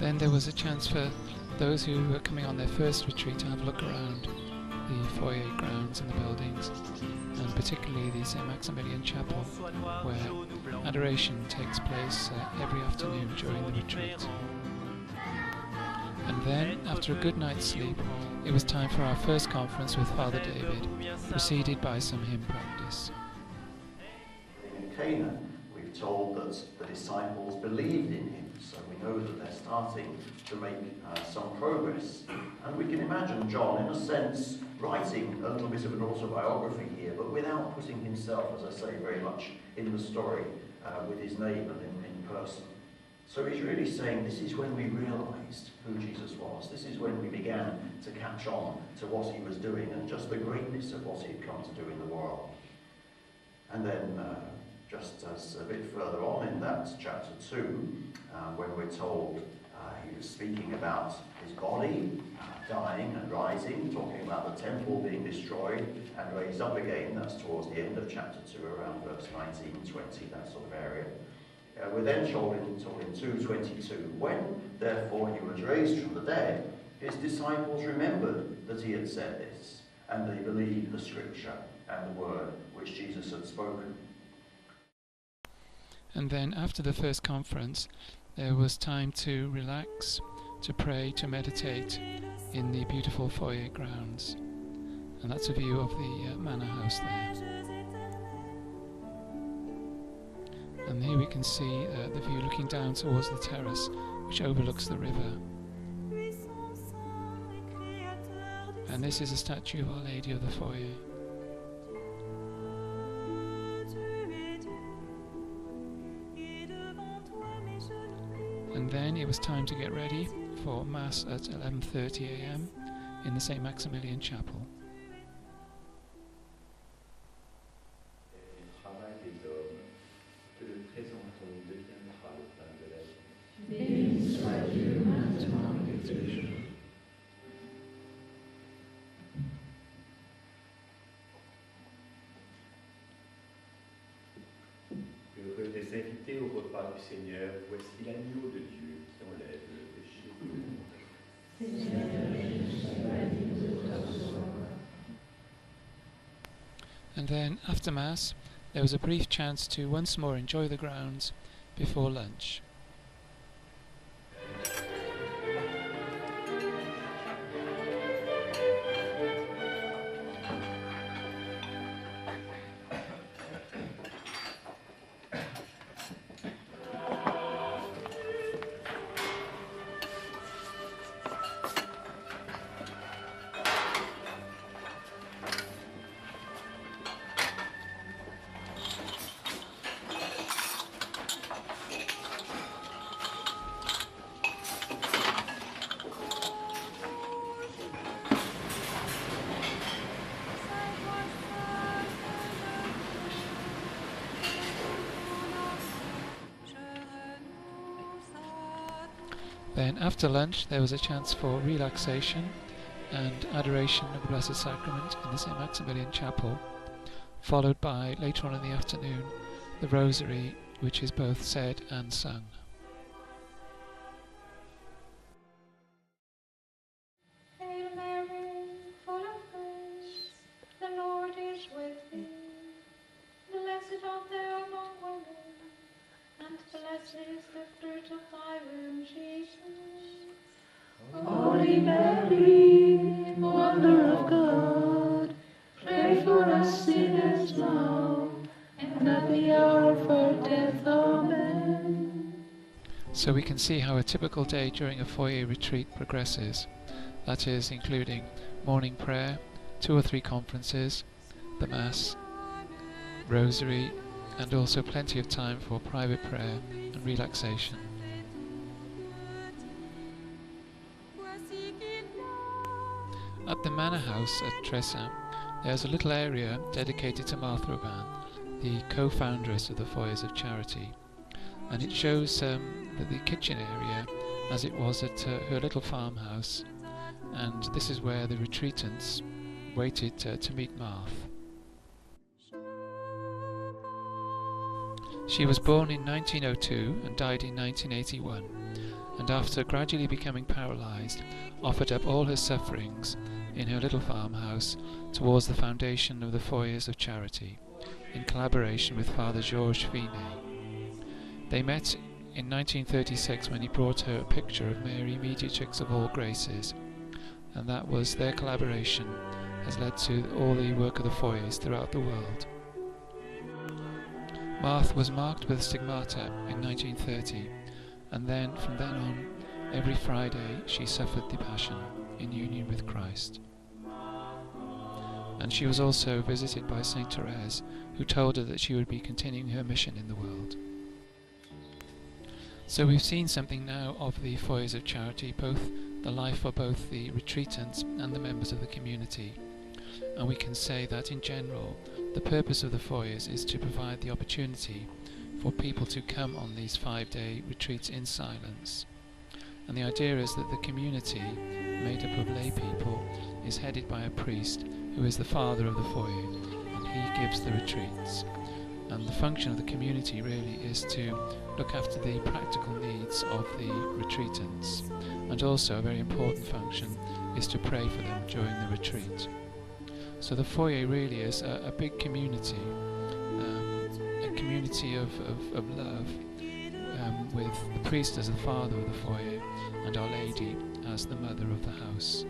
Then there was a chance for those who were coming on their first retreat to have a look around the foyer grounds and the buildings, and particularly the St. Maximilian Chapel, where adoration takes place every afternoon during the retreat. And then, after a good night's sleep, it was time for our first conference with Father David, preceded by some hymn practice. In Cana, we've told that the disciples believed in him, so we know that they're starting to make some progress. And we can imagine John, in a sense, writing a little bit of an autobiography here, but without putting himself, as I say, very much in the story with his name and in person. So he's really saying this is when we realised who Jesus was. This is when we began to catch on to what he was doing and just the greatness of what he had come to do in the world. And then just as a bit further on in that chapter 2, when we're told he was speaking about his body dying and rising, talking about the temple being destroyed and raised up again. That's towards the end of chapter 2, around verse 19, 20, that sort of area. We're then told in 2:22, when therefore he was raised from the dead, his disciples remembered that he had said this, and they believed the scripture and the word which Jesus had spoken. And then after the first conference, there was time to relax, to pray, to meditate in the beautiful foyer grounds. And that's a view of the manor house there. And here we can see the view looking down towards the terrace, which overlooks the river. And this is a statue of Our Lady of the Foyer. And then it was time to get ready for Mass at 11:30 a.m. in the St. Maximilian Chapel. Heureux les invités au repas du Seigneur, voici l'agneau de Dieu qui enlève le péché du monde. And then, after Mass, there was a brief chance to once more enjoy the grounds before lunch. Then after lunch there was a chance for relaxation and adoration of the Blessed Sacrament in the St. Maximilian Chapel, followed by, later on in the afternoon, the Rosary, which is both said and sung. Hail Mary, full of grace, the Lord is with thee. Blessed art thou among women, and blessed is the fruit of thy womb, Jesus. Holy Mary, Mother of God, pray for us sinners now, and at the hour of our death. Amen. So we can see how a typical day during a foyer retreat progresses. That is, including morning prayer, 2 or 3 conferences, the Mass, Rosary, and also plenty of time for private prayer and relaxation. At the manor house at Tressaint, there's a little area dedicated to Martha Robin, the co-foundress of the Foyers of Charity, and it shows the kitchen area as it was at her little farmhouse, and this is where the retreatants waited to meet Martha. She was born in 1902 and died in 1981, and after gradually becoming paralysed, offered up all her sufferings in her little farmhouse towards the foundation of the Foyers of Charity, in collaboration with Father Georges Finet. They met in 1936 when he brought her a picture of Mary, Mediatrix of all graces, and that was their collaboration has led to all the work of the Foyers throughout the world. Marthe was marked with stigmata in 1930, and then from then on, every Friday she suffered the Passion in union with Christ. And she was also visited by Saint Therese, who told her that she would be continuing her mission in the world. So we've seen something now of the Foyers of Charity, both the life of both the retreatants and the members of the community. And we can say that in general, the purpose of the Foyers is to provide the opportunity for people to come on these 5-day retreats in silence. And the idea is that the community, made up of lay people, is headed by a priest who is the father of the foyer, and he gives the retreats. And the function of the community really is to look after the practical needs of the retreatants, and also a very important function is to pray for them during the retreat. So the foyer really is a big community, a community of love, with the priest as the father of the foyer and Our Lady as the mother of the house.